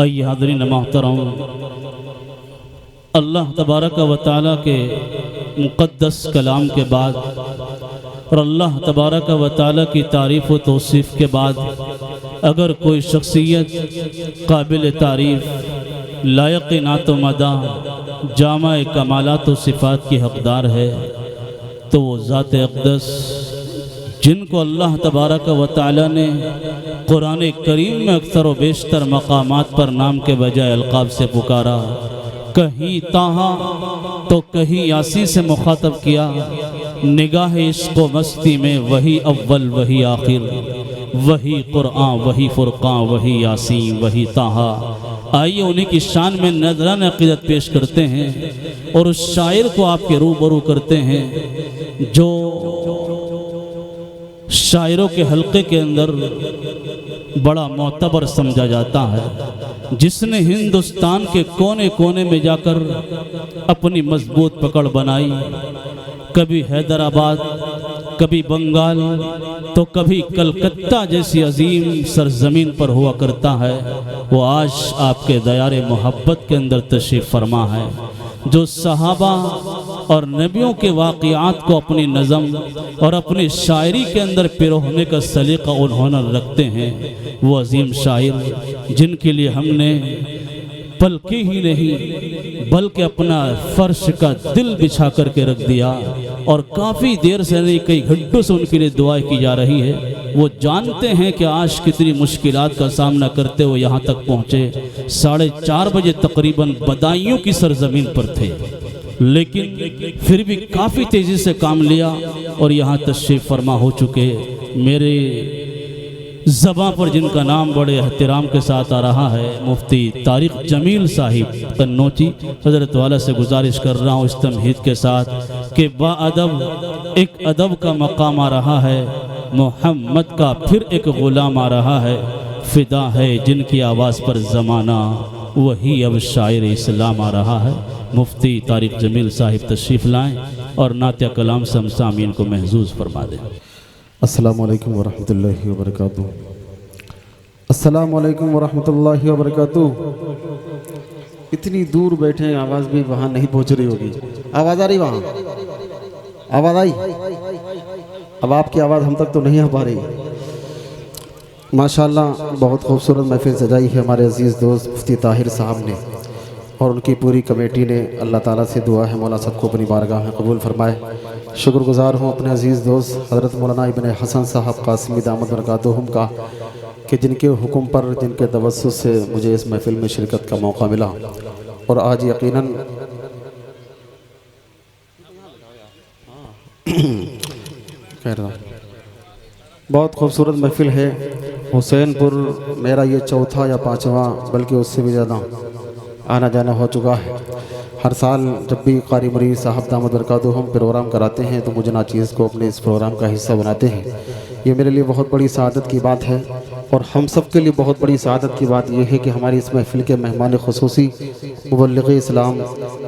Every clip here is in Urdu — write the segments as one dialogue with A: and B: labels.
A: آئیے حاضرین محترم، اللہ تبارک و تعالیٰ کے مقدس کلام کے بعد اور اللہ تبارک و تعالیٰ کی تعریف و توصیف کے بعد اگر کوئی شخصیت قابل تعریف، لائق نعت و مدح، جامع کمالات و صفات کی حقدار ہے تو وہ ذات اقدس جن کو اللہ تبارک و تعالیٰ نے قرآن کریم میں اکثر و بیشتر مقامات پر نام کے بجائے القاب سے پکارا، کہیں تاہا تو کہیں یاسی سے مخاطب کیا، نگاہ عشق و مستی میں وہی اول وہی آخر، وہی قرآن وہی فرقان وہی یاسین وہی تاہا۔ آئیے انہی کی شان میں نذران عقیدت پیش کرتے ہیں اور اس شاعر کو آپ کے روبرو کرتے ہیں جو شاعروں کے حلقے کے اندر بڑا معتبر سمجھا جاتا ہے، جس نے ہندوستان کے کونے کونے میں جا کر اپنی مضبوط پکڑ بنائی، کبھی حیدرآباد، کبھی بنگال تو کبھی کلکتہ جیسی عظیم سرزمین پر ہوا کرتا ہے۔ وہ آج آپ کے دیار محبت کے اندر تشریف فرما ہے، جو صحابہ اور نبیوں کے واقعات کو اپنی نظم اور اپنی شاعری کے اندر پرونے کا سلیقہ اور ہنر رکھتے ہیں، وہ عظیم شاعر جن کے لیے ہم نے پلکیں ہی نہیں بلکہ اپنا فرش کا دل بچھا کر کے رکھ دیا، اور کافی دیر سے نہیں کئی گھنٹوں سے ان کے لیے دعائیں کی جا رہی ہے۔ وہ جانتے ہیں کہ آج کتنی مشکلات کا سامنا کرتے ہوئے یہاں تک پہنچے، 4:30 بجے تقریباً بدایوں کی سرزمین پر تھے، لیکن پھر بھی کافی تیزی سے کام لیا اور یہاں تشریف فرما ہو چکے۔ میرے زباں پر جن کا نام بڑے احترام کے ساتھ آ رہا ہے، مفتی طارق جمیل صاحب قنوجی، حضرت والا سے گزارش کر رہا ہوں اس تمہید کے ساتھ کہ با ادب ایک ادب کا مقام آ رہا ہے، محمد کا پھر ایک غلام آ رہا ہے، فدا ہے جن کی آواز پر زمانہ، وہی اب شاعر اسلام آ رہا ہے۔ مفتی طارق جمیل صاحب تشریف لائیں اور نعت کلام سے ہم سامعین کو محظوظ فرما دیں۔
B: السلام علیکم ورحمۃ اللہ وبرکاتہ۔ السلام علیکم ورحمۃ اللہ وبرکاتہ۔ اتنی دور بیٹھے ہیں، آواز بھی وہاں نہیں پہنچ رہی ہوگی۔ آواز آ رہی؟ وہاں آواز آئی؟ اب آپ کی آواز ہم تک تو نہیں آ پا رہی۔ ماشاءاللہ بہت خوبصورت محفل سجائی ہے ہمارے عزیز دوست مفتی طاہر صاحب نے اور ان کی پوری کمیٹی نے۔ اللہ تعالیٰ سے دعا ہے مولا سب کو اپنی بارگاہ میں قبول فرمائے۔ شکر گزار ہوں اپنے عزیز دوست حضرت مولانا ابن حسن صاحب قاسمی دامت برکاتہم کا کہ جن کے حکم پر، جن کے توسط سے مجھے اس محفل میں شرکت کا موقع ملا، اور آج یقیناً بہت خوبصورت محفل ہے۔ حسین پور میرا یہ چوتھا یا پانچواں بلکہ اس سے بھی زیادہ آنا جانا ہو چکا ہے۔ ہر سال جب بھی قاری مرید صاحب دامت برکاتہم پروگرام کراتے ہیں تو مجھے ناچیز کو اپنے اس پروگرام کا حصہ بناتے ہیں۔ یہ میرے لیے بہت بڑی سعادت کی بات ہے، اور ہم سب کے لیے بہت بڑی سعادت کی بات یہ ہے کہ ہماری اس محفل کے مہمان خصوصی مبلغ اسلام،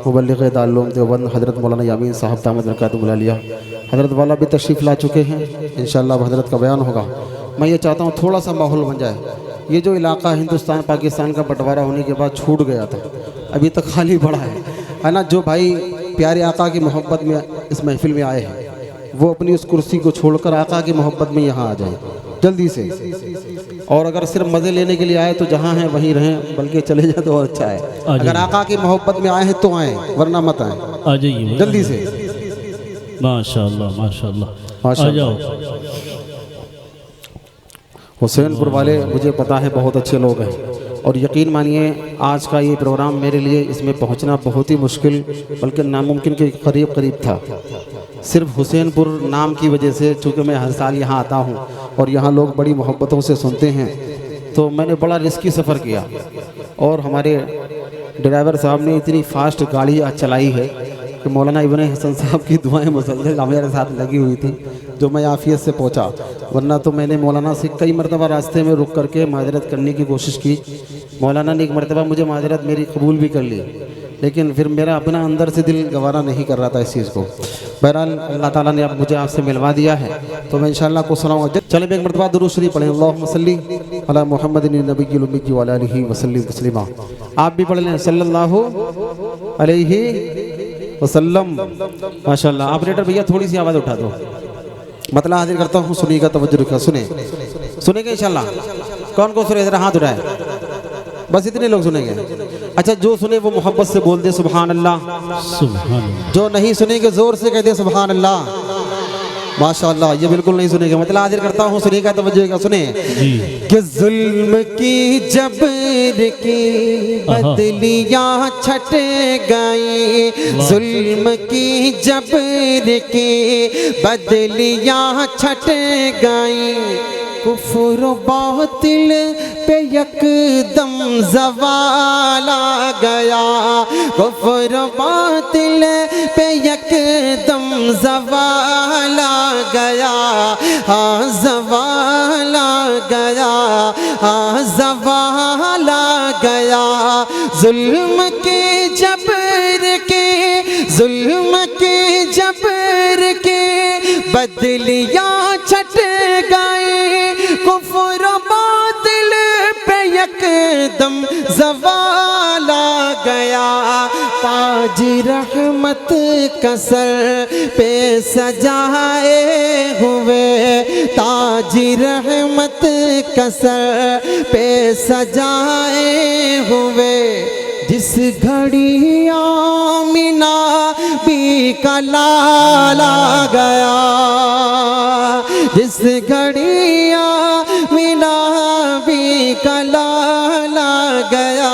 B: مبلغ دارالعلوم دیوبند حضرت مولانا یامین صاحب دامت برکاتہم العالیہ، حضرت والا بھی تشریف لا چکے ہیں۔ انشاءاللہ اب حضرت کا بیان ہوگا۔ میں یہ چاہتا ہوں تھوڑا سا ماحول بن جائے۔ یہ جو علاقہ ہندوستان پاکستان کا بٹوارہ ہونے کے بعد چھوٹ گیا تھا، ابھی تک خالی پڑا ہے نا۔ جو بھائی پیارے آقا کی محبت میں اس محفل میں آئے ہیں وہ اپنی اس کرسی کو چھوڑ کر آقا کی محبت میں یہاں آ جائیں جلدی سے، اور اگر صرف مزے لینے کے لیے آئے تو جہاں ہیں وہیں رہیں، بلکہ چلے جائیں تو اچھا ہے۔ اگر آقا کی محبت میں آئے ہیں تو آئیں، ورنہ مت آئیں،
A: آ جائیے
B: جلدی سے۔
A: ماشاءاللہ ماشاءاللہ، آ جاؤ۔
B: حسین پور والے مجھے پتا ہے بہت اچھے لوگ ہیں، اور یقین مانیے آج کا یہ پروگرام میرے لیے اس میں پہنچنا بہت ہی مشکل بلکہ ناممکن کے قریب تھا، صرف حسین پور نام کی وجہ سے۔ چونکہ میں ہر سال یہاں آتا ہوں اور یہاں لوگ بڑی محبتوں سے سنتے ہیں، تو میں نے بڑا رسکی سفر کیا، اور ہمارے ڈرائیور صاحب نے اتنی فاسٹ گاڑی آج چلائی ہے کہ مولانا ابن حسن صاحب کی دعائیں مسلسل میرے ساتھ لگی ہوئی تھی، جو میں عافیت سے پہنچا، ورنہ تو میں نے مولانا سے کئی مرتبہ راستے میں رک کر کے معذرت کرنے کی کوشش کی۔ مولانا نے ایک مرتبہ مجھے معذرت میری قبول بھی کر لی، لیکن پھر میرا اپنا اندر سے دل گوارا نہیں کر رہا تھا اس چیز کو. بہرحال اللہ تعالیٰ نے اب مجھے آپ سے ملوا دیا ہے تو میں انشاءاللہ کو سناؤں گا. چلیں ایک مرتبہ درود شریف پڑھیں. اللہم صلی علی محمد النبی الامی وعلی آلہ وسلم تسلیما. آپ بھی پڑھ لیں صلی اللہ علیہ وسلم. ماشاءاللہ. آپریٹر بھیا تھوڑی سی آواز اٹھا دو. مطلب حاضر کرتا ہوں, سنیے گا, توجہ رکھا, سنیں گے انشاءاللہ. کون کون سنے ذرا ہاتھ اٹھائے. بس اتنے لوگ سنیں گے. اچھا جو سنے وہ محبت سے بول دے سبحان اللہ.
A: سبحان اللہ.
B: جو نہیں سنیں گے زور سے کہہ دے سبحان اللہ. ماشاءاللہ. یہ بالکل نہیں سنیں گے. مطلب حاضر کرتا ہوں, سنیے گا, توجہ کا, سنیں کہ ظلم کی جبر کی بدلیاں چھٹ گئی, ظلم کی جبر کی بدلیاں چھٹ گئی, کفر و باطل پہ یک دم زوال آ گیا, کفر و باطل پہ یک دم زوال آ گیا, ہاں زوال آ گیا, ہاں زوال آ گیا. ظلم کی جبر کے, ظلم کی جبر کے بدلیاں چھٹ گئی, کفر و باطل پہ یک دم زوال آ گیا. تاج رحمت کا سر پہ سجائے ہوئے, تاج رحمت کا سر پہ سجائے ہوئے, جس گھڑی آمینہ بی کا لال آ گیا, جس گھڑی آمینہ بی کا لال آ گیا,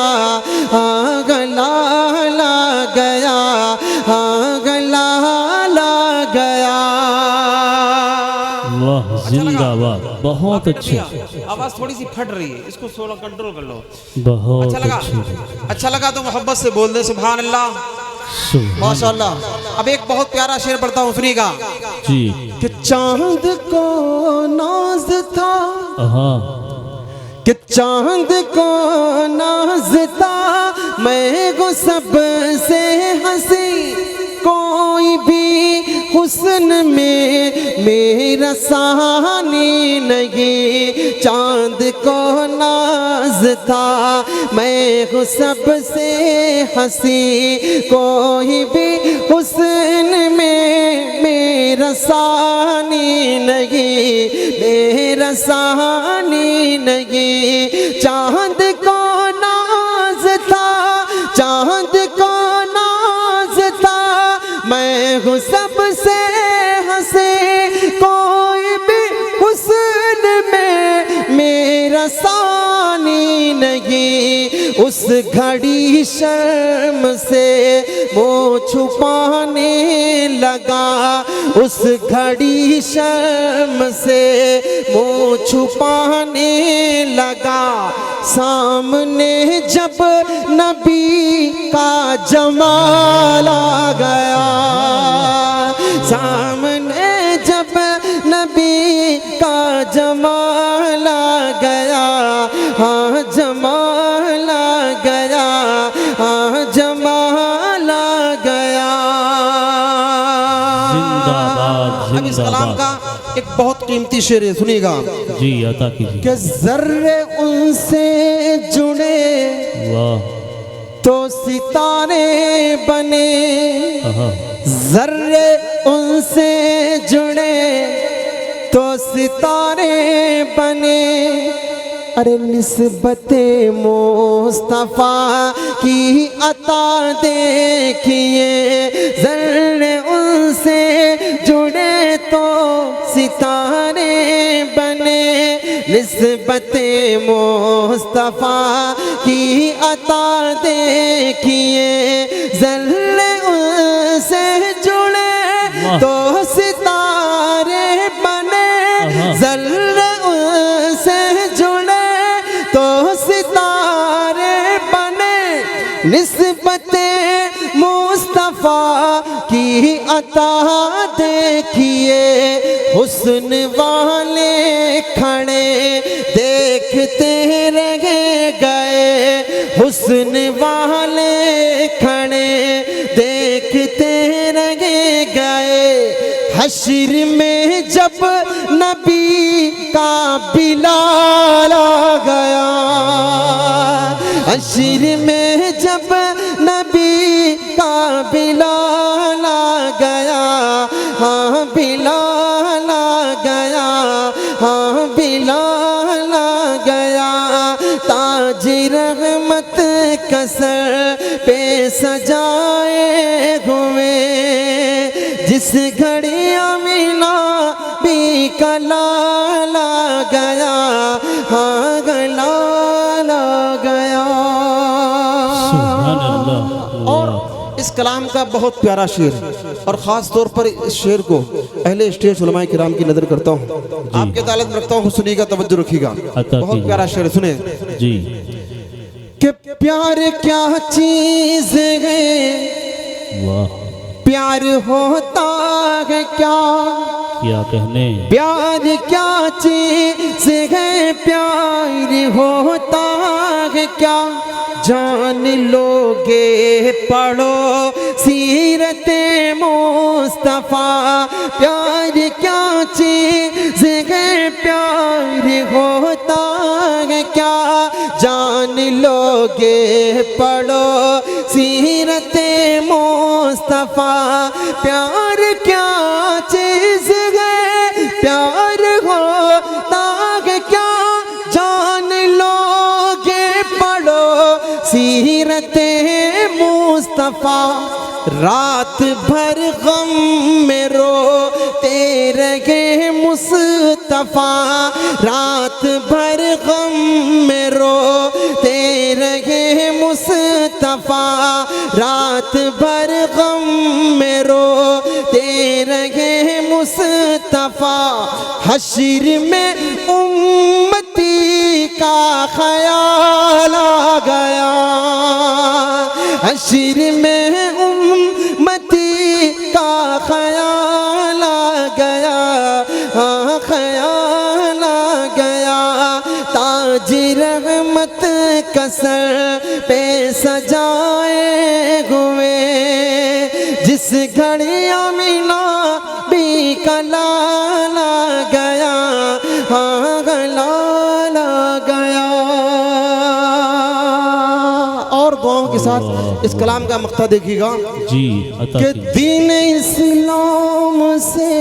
B: لال آ گیا, لال آ گیا.
A: واہ زندہ باد. بہت اچھے.
B: آواز تھوڑی سی پھٹ رہی ہے, اس کو تھوڑا کنٹرول کر لو.
A: بہت
B: اچھا لگا تو محبت سے بول دے سبحان اللہ. ماشاءاللہ. اب ایک بہت پیارا شعر پڑھتا ہوں, سنیے گا.
A: جی.
B: کہ چاند کو ناز تھا, کہ چاند کو ناز تھا, میں وہ سب سے ہنسی, کوئی بھی حسن میں میرا ثانی نہیں. چاند کو ناز تھا, میں ہوں سب سے ہنسی, کوئی بھی حسن میں میرا ثانی نہیں, میرا ثانی نہیں. چاند کو ناز تھا, چاند کو ناز تھا, میں ہوں سب سے ہنسی, کوئی بھی حسن میں میرا ثانی نہیں. اس گھڑی شرم سے منہ چھپانے لگا, اس گھڑی شرم سے منہ چھپانے لگا. سامنے جب نبی کا جمال آ گیا, سامنے جب نبی کا جمال آ گیا, ہاں جمال آ گیا, ہاں جمال آ گیا.
A: زندہ باد.
B: اب اس کلام کا ایک بہت قیمتی شعر ہے, سنیے گا.
A: جی عطا کیجیے.
B: کہ ذرے ان سے جڑے
A: واہ
B: تو ستارے بنے, ذرے ان سے جڑے تو ستارے بنے. ارے نسبت مصطفیٰ کی عطا دیکھیے, ذرے ان سے جڑے تو ستارے بنے. نسبت مصطفیٰ کی عطا دیکھیے, ذرے ان سے جڑے تو ستارے بنے, ذرے ان سے جڑے تو ستارے بنے. نسبت مصطفیٰ کی عطا دیکھیے حسن والے کھڑے دیکھتے رہ گئے حسن والے کھڑے دیکھتے رہ گئے حشر میں جب نبی کا بلال آ گیا حشر میں جب نبی کا بلال آ گیا ہاں بلال آ گیا ہاں بلال آ گیا تاج رحمت کا سر پہ سجائے ہوئے جس گھڑی آمینہ بھی کا لال آ گیا ہاں لال آ گیا
A: سبحان اللہ۔
B: اور اس کلام کا بہت پیارا شعر ہے اور خاص طور پر اس شعر کو اہل اسٹیج علماء کرام کی نظر کرتا ہوں آپ کے تعلق رکھتا ہوں سنیے گا توجہ رکھیے گا بہت پیارا شعر سنیں
A: جی
B: کہ پیار کیا چیز ہے
A: واہ
B: پیار ہوتا ہے
A: کیا کہنے
B: پیار کیا چیز ہے پیار ہوتا ہے کیا جان لوگے پڑھو سیرت مصطفیٰ پیار کیا چیز ہے پیار ہوتا ہے کیا جان لوگے پڑھو سیرت مصطفیٰ پیار کیا چیز ہے پیار ہوتا ہے کیا جان لوگے پڑھو سیرت مصطفیٰ رات بھر غم میں روتے رہے مصطفیٰ رات بھر غم میں روتے رہے مصطفیٰ رات بھر غم میں روتے رہے مصطفیٰ حشر میں امتی کا خیال آ گیا حشر میں امتی کا خیال آ گیا ہاں خیال آ گیا تاج رحمت کا سر پہ سجائے ہوئے جس گھڑی آمینہ بھی کا لال آ گیا ہاں لال آ گیا اور دعاؤں کے ساتھ اس کلام کا مقطع دیکھیے گا
A: جی عطا
B: کہ
A: کی
B: دین اسلام سے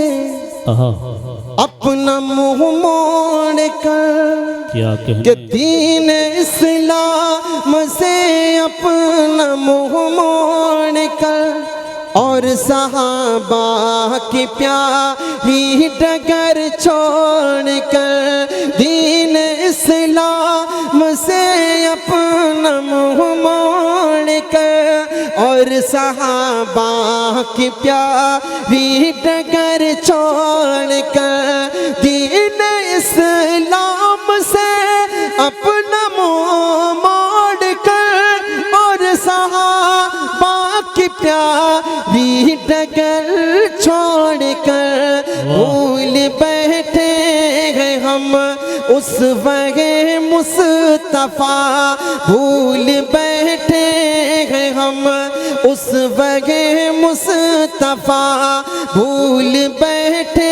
B: اپنا منہ موڑ کر
A: کیا
B: کہ
A: کہنے
B: دین اسلام سے اپنا منہ موڑ کر اور صحابہ کی پیاری ڈگر چھوڑ کر دین اسلام سے اپنا منہ موڑ کر اور صحابہ کی پیاری ڈگر چھوڑ کر دین اسلام سے اپنا منہ موڑ کر اور صحابہ کی پیاری ڈگر چھوڑ کر بھول بیٹھے ہیں ہم اس وقت مصطفیٰ بھول بیٹھے ہیں ہم اس وقت مصطفیٰ بھول بیٹھے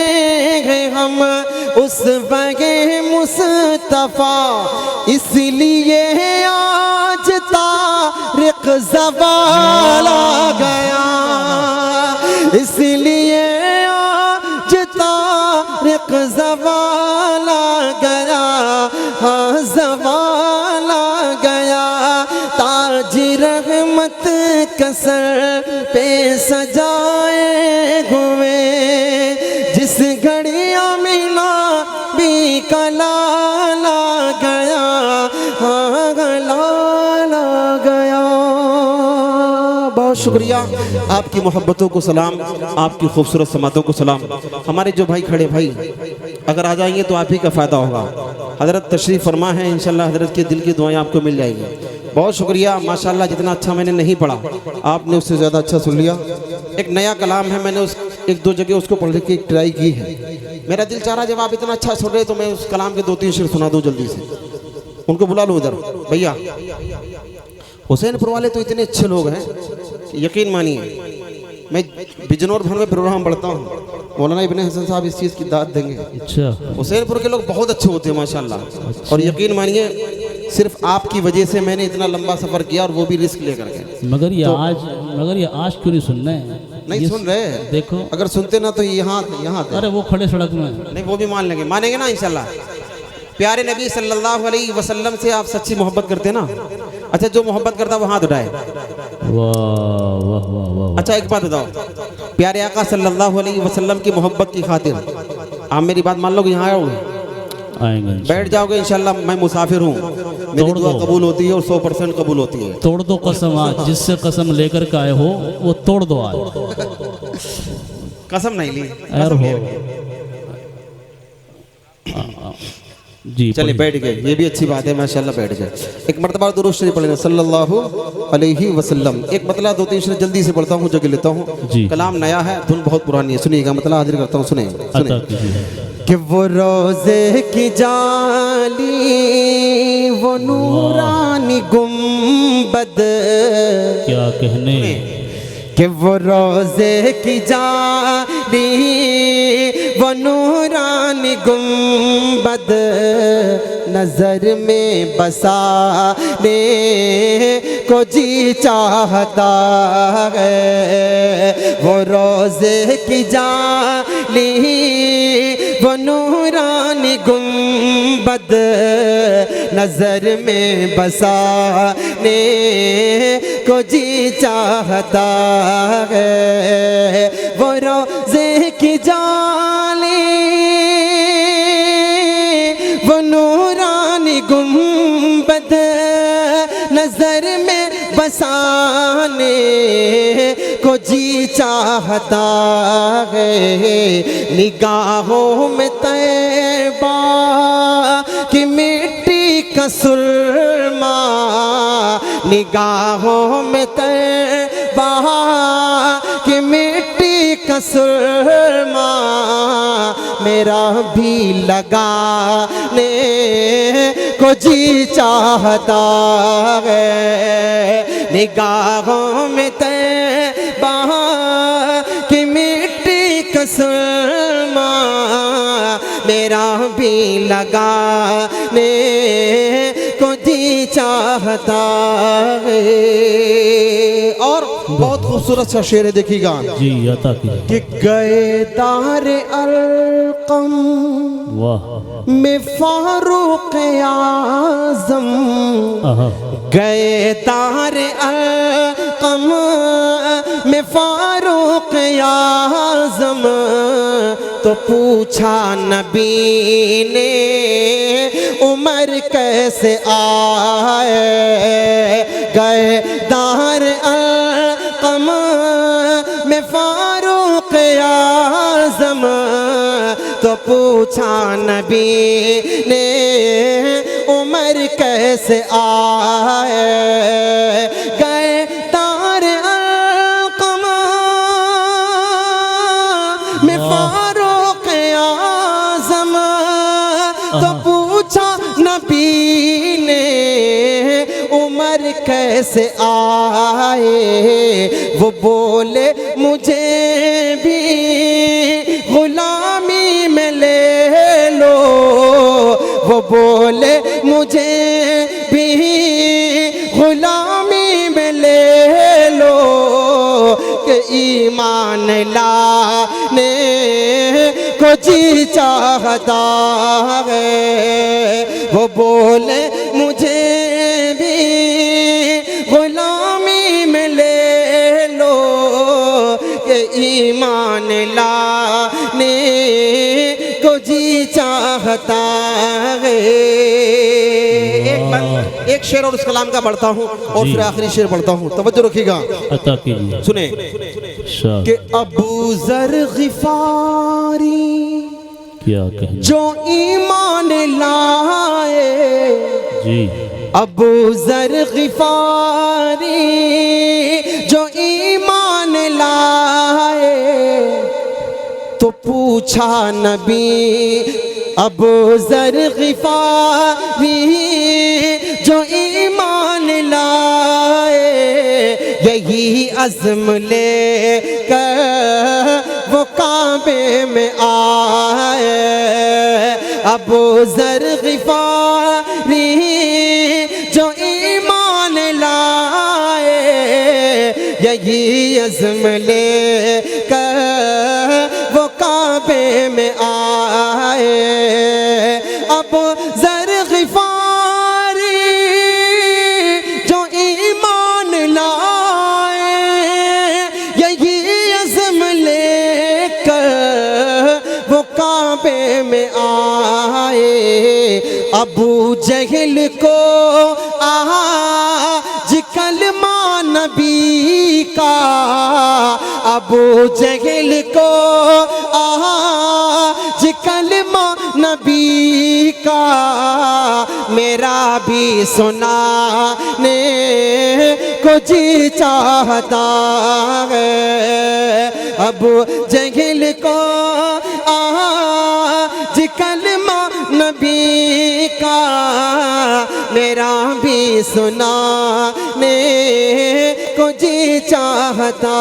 B: ہیں ہم اس وقت مصطفیٰ اس لیے آج طارق زوال آ گیا اس لیے آج طارق زوال آ گیا ہاں زوال آ گیا تاج رحمت کا سر پہ سجائے ہوئے جس گھڑی آمینہ بھی کا لال آ گیا ہاں لال آ گیا بہت شکریہ آپ کی محبتوں کو سلام آپ کی خوبصورت سماعتوں کو سلام ہمارے جو بھائی کھڑے بھائی اگر آ جائیں گے تو آپ ہی کا فائدہ ہوگا حضرت تشریف فرما ہے انشاءاللہ حضرت کے دل کی دعائیں آپ کو مل جائیں گی بہت شکریہ ماشاءاللہ، جتنا اچھا میں نے نہیں پڑھا آپ نے اس سے زیادہ اچھا سن لیا۔ ایک نیا کلام ہے، میں نے ایک دو جگہ اس کو پڑھنے کی ٹرائی کی ہے۔ میرا دل چاہ رہا جب آپ اتنا اچھا سن رہے تو میں اس کلام کے 2-3 شعر سنا دوں جلدی سے۔ ان کو بلا لوں ادھر۔ بھیا حسین پور والے تو اتنے اچھے لوگ ہیں کہ یقین مانیے، میں بجنور بھر میں پروگرام پڑھتا ہوں، مولانا ابن حسن صاحب اس چیز کی داد دیں گے۔
A: اچھا،
B: حسین پور کے لوگ بہت اچھے ہوتے ہیں ماشاءاللہ، اور یقین مانیے صرف آپ کی وجہ سے میں نے اتنا لمبا سفر کیا، اور وہ بھی رسک لے کر کے۔
A: مگر یہ آج کیوں نہیں سن رہے؟
B: نہیں سن رہے،
A: دیکھو
B: اگر سنتے نا تو یہاں تھے۔
A: ارے وہ کھڑے سڑک میں،
B: نہیں وہ بھی مان مانیں گے نا انشاءاللہ۔ پیارے نبی صلی اللہ علیہ وسلم سے آپ سچی محبت کرتے نا؟ اچھا جو محبت کرتا وہ ہاتھ اٹھائے۔
A: واہ واہ واہ واہ۔
B: اچھا ایک بات بتاؤ، پیارے آقا صلی اللہ علیہ وسلم کی محبت کی خاطر آپ میری بات مان لو کہ یہاں
A: آئیں گے،
B: بیٹھ جاؤ گے انشاءاللہ۔ میں مسافر ہوں، میری دعا قبول ہوتی ہے اور 100% قبول ہوتی ہے۔
A: توڑ دو قسم، آج جس سے قسم لے کر کے آئے ہو وہ توڑ دو آج۔
B: قسم نہیں لی،
A: خیر ہو جی،
B: چلے بیٹھ گئے، یہ بھی اچھی بات ہے ماشاءاللہ، بیٹھ گئے۔ ایک مرتبہ درود شریف پڑھیں صلی اللہ علیہ وسلم۔ ایک مطلع 2-3 شعر جلدی سے پڑھتا ہوں، جگہ لیتا ہوں۔
A: جی،
B: کلام نیا ہے، دھن بہت پرانی ہے، سنیے گا، مطلع حاضر کرتا ہوں، سنیں
A: عطا کیجیے۔
B: کہ وہ روزے کی جالی، وہ نورانی گنبد،
A: کیا کہنے،
B: کہ وہ روزے کی جالی، وہ نورانی گنبد، نظر میں بسانے کو جی چاہتا ہے۔ وہ روزے کی جالی، وہ نورانی گنبد، نظر میں بسانے کو جی چاہتا ہے۔ وہ روزے کی جالی، وہ نورانی گنبد، نظر میں بسانے کو جی چاہتا ہے۔ نگاہوں میں طیبہ کی مٹی کا سرما، نگاہوں میں طیبہ کی مٹی کا سرما، میرا بھی لگانے کو جی چاہتا ہے۔ نگاہوں میں طیبہ کی مٹی کا سرما، میرا بھی لگانے کو جی چاہتا ہے۔ اور بہت خوبصورت سا شعر ہے، دیکھیے گا
A: جی عطا کیجیے۔
B: کہ گئے دار ارقم
A: واہ،
B: میں فاروق اعظم، گئے دار ارقم میں فاروق اعظم، تو پوچھا نبی نے عمر کیسے آئے۔ گئے دار ارقم میں فاروق اعظم، تو پوچھا نبی نے عمر کیسے آئے۔ گئے دار ارقم میں فاروق اعظم، تو پوچھا نبی نے عمر کیسے آئے۔ وہ بولے مجھے بھی غلامی میں لے لو، وہ بولے مجھے بھی غلامی میں لے لو، کہ ایمان لانے کو جی چاہتا ہے۔ وہ بولے مجھے بھی غلامی میں لے لو، کہ ایمان لانے کو جی چاہتا ہے۔ ایک شعر اور اس کلام کا پڑھتا ہوں، اور پھر آخری شعر پڑھتا ہوں، توجہ رکھیے گا،
A: عطا کیجیے۔
B: سنیں کہ ابو ذر غفاری
A: کیا کہنے،
B: جو ایمان لائے،
A: جی
B: ابو ذر غفاری جو ایمان لائے تو پوچھا نبی ابو ذر غفاری جو ایمان لائے یہی عزم لے کر وہ کعبے میں آئے ابو ذر غفاری جو ایمان لائے یہی عزم لے کر وہ کعبے میں آئے ابو ذر غفاری جو ایمان لائے یہی عزم لے کر وہ کعبے میں آئے ابو جہل کو آج کلمہ نبی کا ابو جہل کو آج کلمہ نبی کا میرا بھی سنانے کو جی چاہتا ہے ابو جہل کو آج کلمہ نبی کا میرا بھی سنانے کو جی چاہتا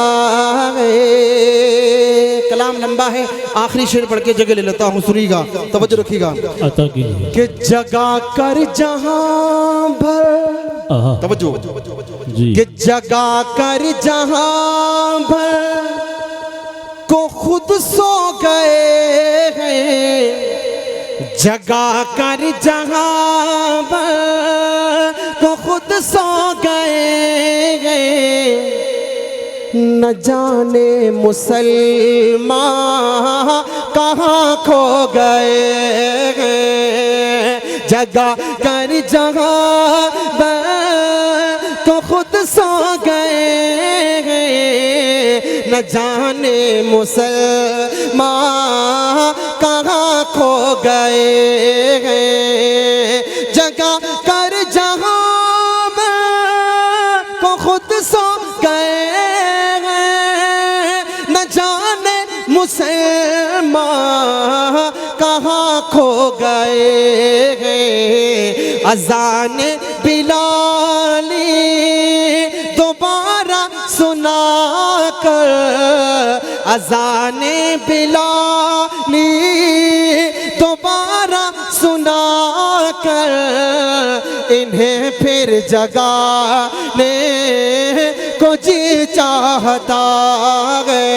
B: ہے کلام لمبا ہے آخری شعر پڑھ کے جگہ لے لیتا ہوں سنیے گا توجہ رکھیے گا
A: عطا کیجیے
B: کہ جگا کر جہاں بھر توجہ
A: جی
B: کہ جگا کر جہاں بھر کو خود سو گئے ہیں جگا کر جہاں بھر کو خود سو گئے ہیں نہ جانے مسلمان کہاں کھو گئے ہیں جگا کر جہاں بھر کو خود سو گئے ہیں نہ جانے مسلمان کہاں کھو گئے ہیں جگہ کر جہاں میں کو خود سو گئے ہیں نہ جانے مسلمان کہاں کھو گئے ہیں اذان بلالی دوبارہ سنا کر اذان بلالی دوبارہ سنا کر انہیں پھر جگانے کو جی چاہتا ہے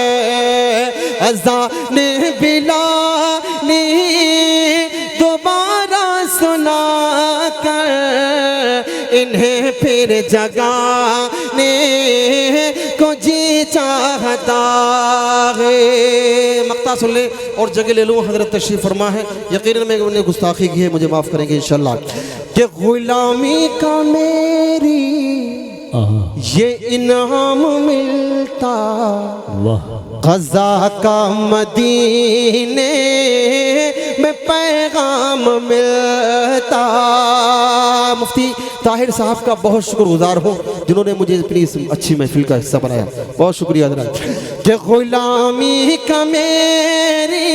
B: اذان بلالی دوبارہ سنا کر انہیں پھر جگانے کو جی چاہتا ہے مقطع سن لیں اور جگہ لے لوں حضرت تشریف فرما ہے یقیناً میں نے گستاخی کی ہے مجھے معاف کریں گے انشاءاللہ کہ غلامی کا میری یہ انعام ملتا قضا کا مدینے میں پیغام ملتا مفتی طاہر صاحب کا بہت شکر گزار ہوں جنہوں نے مجھے اپنی اس اچھی محفل کا حصہ بنایا بہت شکریہ حضرات کہ غلامی کا میری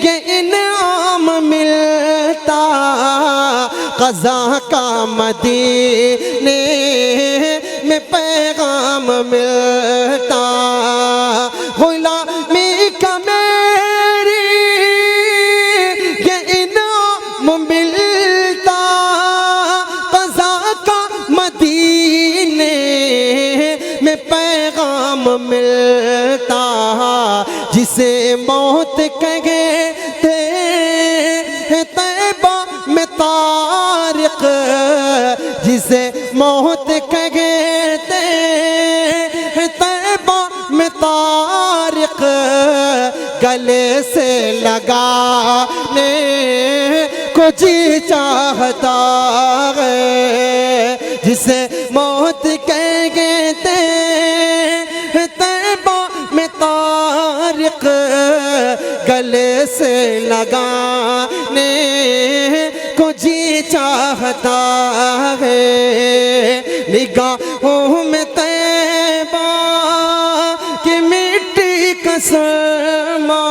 B: یہ انعام ملتا قضا کا مدینے میں پیغام ملتا غلامی کا میری یہ انعام ملتا قضا کا مدینے میں پیغام ملتا جسے موت کہتے ہیں طیبہ میں طارق جسے موت کہتے ہیں طیبہ میں طارق گلے سے لگانے کو جی چاہتا ہے جسے موت کہتے ہیں طیبہ میں طارق گلے سے لگانے کو جی چاہتا ہے نگاہوں میں طیبہ کی مٹی کا سرما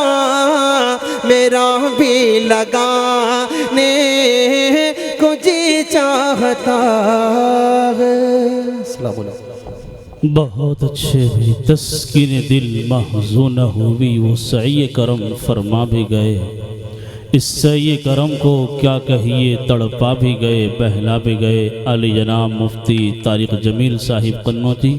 B: میرا بھی لگانے کو جی چاہتا ہے۔ السلام علیکم۔
A: بہت اچھے بھی تسکین دل محزون ہوئی، وہ سعی کرم فرما بھی گئے، اس سعی کرم کو کیا کہیے، تڑپا بھی گئے بہلا بھی گئے۔ علی جناب مفتی طارق جمیل صاحب قنوتی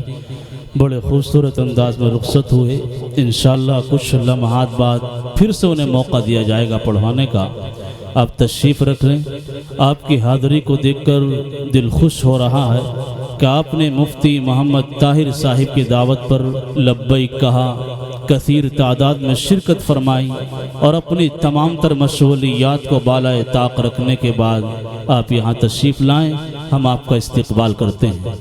A: بڑے خوبصورت انداز میں رخصت ہوئے۔ انشاءاللہ کچھ لمحات بعد پھر سے انہیں موقع دیا جائے گا پڑھوانے کا۔ آپ تشریف رکھ لیں۔ آپ کی حاضری کو دیکھ کر دل خوش ہو رہا ہے کہ آپ نے مفتی محمد طاہر صاحب کی دعوت پر لبیک کہا، کثیر تعداد میں شرکت فرمائی اور اپنی تمام تر مشغولیات کو بالائے طاق رکھنے کے بعد آپ یہاں تشریف لائیں، ہم آپ کا استقبال کرتے ہیں۔